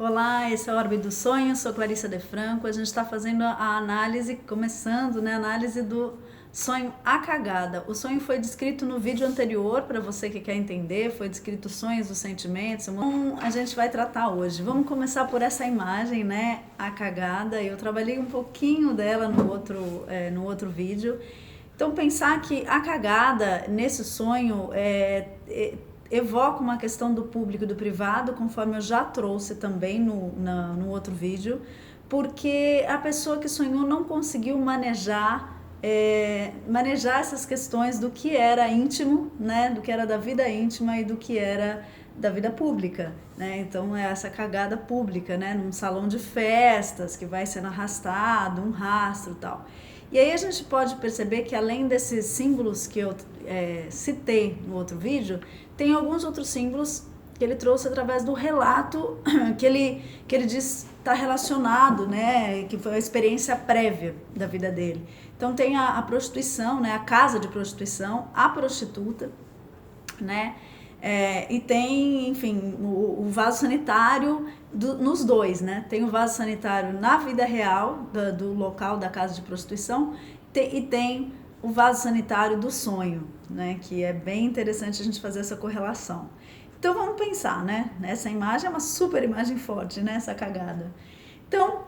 Olá, esse é o Orbe do Sonho, sou Clarissa De Franco. A gente está fazendo a análise, começando, né, a análise do sonho A Cagada. O sonho foi descrito no vídeo anterior, para você que quer entender, foi descrito os sonhos, os sentimentos. Então, a gente vai tratar hoje. Vamos começar por essa imagem, né, A Cagada. Eu trabalhei um pouquinho dela no outro vídeo. Então, pensar que a cagada nesse sonho evoca uma questão do público e do privado, conforme eu já trouxe também no outro vídeo, porque a pessoa que sonhou não conseguiu manejar essas questões do que era íntimo, né, do que era da vida íntima e do que era da vida pública, né? Então é essa cagada pública, né, num salão de festas que vai sendo arrastado, um rastro e tal. E aí a gente pode perceber que além desses símbolos que eu citei no outro vídeo, tem alguns outros símbolos que ele trouxe através do relato que ele diz está relacionado, né, que foi a experiência prévia da vida dele. Então tem a prostituição, né, a casa de prostituição, a prostituta, né, e tem, enfim, o vaso sanitário nos dois, né? Tem o vaso sanitário na vida real do local da casa de prostituição e tem o vaso sanitário do sonho, né? Que é bem interessante a gente fazer essa correlação. Então vamos pensar, né? Essa imagem é uma super imagem forte, né? Essa cagada. Então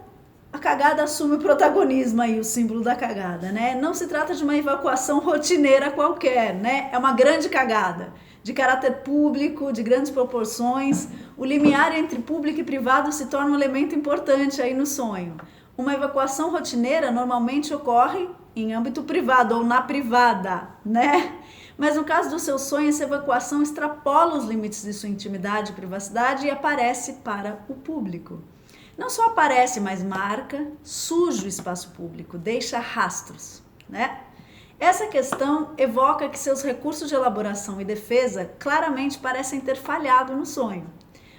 a cagada assume o protagonismo aí, o símbolo da cagada, né? Não se trata de uma evacuação rotineira qualquer, né? É uma grande cagada, de caráter público, de grandes proporções. O limiar entre público e privado se torna um elemento importante aí no sonho. Uma evacuação rotineira normalmente ocorre em âmbito privado ou na privada, né? Mas no caso do seu sonho, essa evacuação extrapola os limites de sua intimidade e privacidade e aparece para o público. Não só aparece, mas marca, suja o espaço público, deixa rastros, né? Essa questão evoca que seus recursos de elaboração e defesa claramente parecem ter falhado no sonho.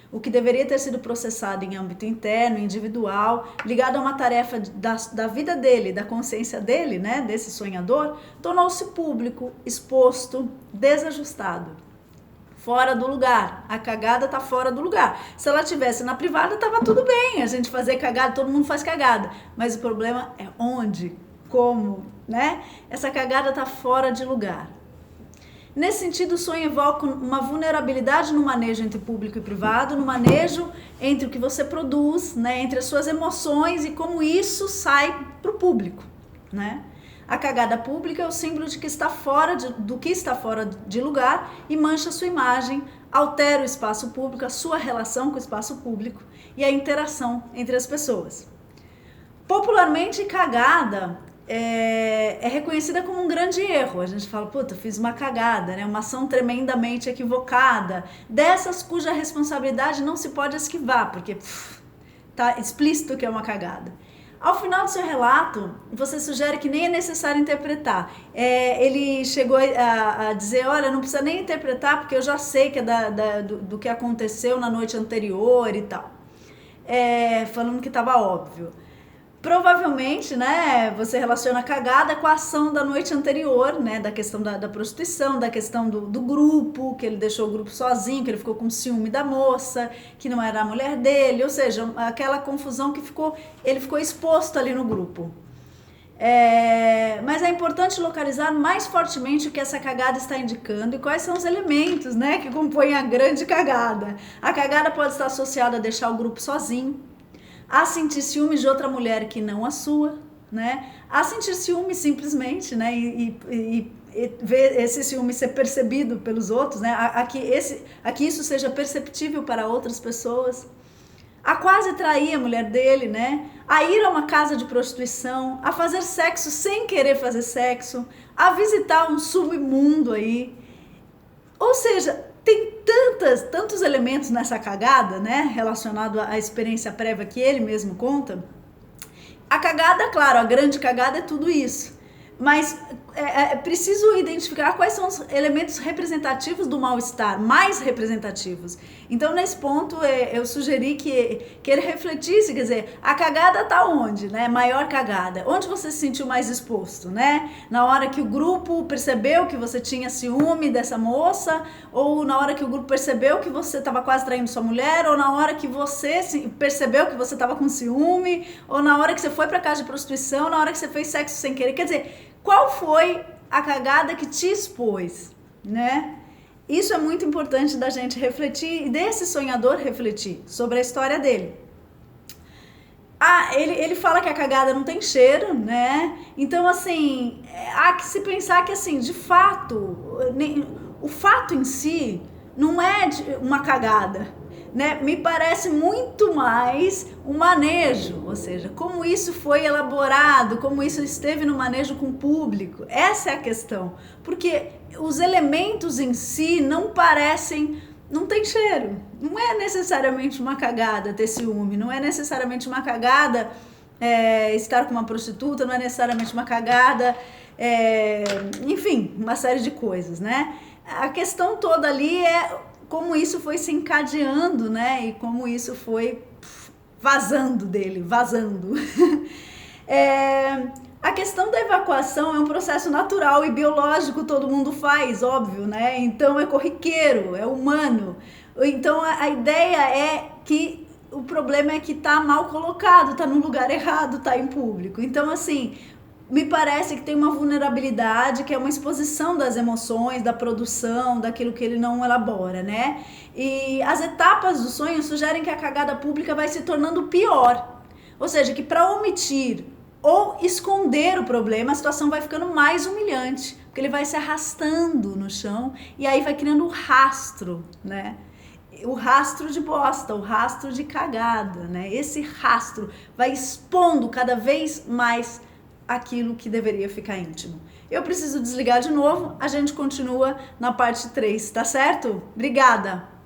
O que deveria ter sido processado em âmbito interno, individual, ligado a uma tarefa da vida dele, da consciência dele, né, desse sonhador, tornou-se público, exposto, desajustado. Fora do lugar. A cagada tá fora do lugar. Se ela tivesse na privada, tava tudo bem. A gente fazer cagada, todo mundo faz cagada. Mas o problema é onde, como, né? Essa cagada tá fora de lugar. Nesse sentido, o sonho evoca uma vulnerabilidade no manejo entre público e privado, no manejo entre o que você produz, né, entre as suas emoções e como isso sai para o público, né? A cagada pública é o símbolo de que está do que está fora de lugar e mancha a sua imagem, altera o espaço público, a sua relação com o espaço público e a interação entre as pessoas. Popularmente, cagada é reconhecida como um grande erro. A gente fala, puta, fiz uma cagada, né? Uma ação tremendamente equivocada, dessas cuja responsabilidade não se pode esquivar, porque tá explícito que é uma cagada. Ao final do seu relato, você sugere que nem é necessário interpretar. Ele chegou a dizer, olha, não precisa nem interpretar, porque eu já sei que é do que aconteceu na noite anterior e tal. Falando que estava óbvio. Provavelmente, né, você relaciona a cagada com a ação da noite anterior, né, da questão da prostituição, da questão do grupo, que ele deixou o grupo sozinho, que ele ficou com ciúme da moça, que não era a mulher dele, ou seja, aquela confusão que ele ficou exposto ali no grupo. Mas é importante localizar mais fortemente o que essa cagada está indicando e quais são os elementos, né, que compõem a grande cagada. A cagada pode estar associada a deixar o grupo sozinho, a sentir ciúmes de outra mulher que não a sua, né? A sentir ciúmes simplesmente, né? E ver esse ciúme ser percebido pelos outros, né? A que isso seja perceptível para outras pessoas. A quase trair a mulher dele, né? A ir a uma casa de prostituição, a fazer sexo sem querer fazer sexo, a visitar um submundo aí. Ou seja, tem tantos elementos nessa cagada, né, relacionado à experiência prévia que ele mesmo conta. A cagada, claro, a grande cagada é tudo isso. Mas é preciso identificar quais são os elementos representativos do mal-estar, mais representativos. Então, nesse ponto, eu sugeri que ele refletisse, quer dizer, a cagada tá onde, né? Maior cagada. Onde você se sentiu mais exposto, né? Na hora que o grupo percebeu que você tinha ciúme dessa moça, ou na hora que o grupo percebeu que você estava quase traindo sua mulher, ou na hora que você percebeu que você estava com ciúme, ou na hora que você foi pra casa de prostituição, na hora que você fez sexo sem querer. Quer dizer, qual foi a cagada que te expôs, né? Isso é muito importante da gente refletir e desse sonhador refletir sobre a história dele. Ele fala que a cagada não tem cheiro, né? Então, assim, há que se pensar que, assim, de fato, o fato em si não é uma cagada, né? Me parece muito mais um manejo, ou seja, como isso foi elaborado, como isso esteve no manejo com o público. Essa é a questão, porque os elementos em si não parecem, não tem cheiro. Não é necessariamente uma cagada ter ciúme, não é necessariamente uma cagada estar com uma prostituta, não é necessariamente uma cagada, enfim, uma série de coisas, né? A questão toda ali é como isso foi se encadeando, né? E como isso foi vazando dele, vazando. A questão da evacuação é um processo natural e biológico, todo mundo faz, óbvio, né? Então é corriqueiro, é humano. Então a ideia é que o problema é que tá mal colocado, tá no lugar errado, tá em público. Então, assim, me parece que tem uma vulnerabilidade, que é uma exposição das emoções, da produção, daquilo que ele não elabora, né? E as etapas do sonho sugerem que a cagada pública vai se tornando pior. Ou seja, que para omitir ou esconder o problema, a situação vai ficando mais humilhante, porque ele vai se arrastando no chão e aí vai criando um rastro, né? O rastro de bosta, o rastro de cagada, né? Esse rastro vai expondo cada vez mais aquilo que deveria ficar íntimo. Eu preciso desligar de novo, a gente continua na parte 3, tá certo? Obrigada!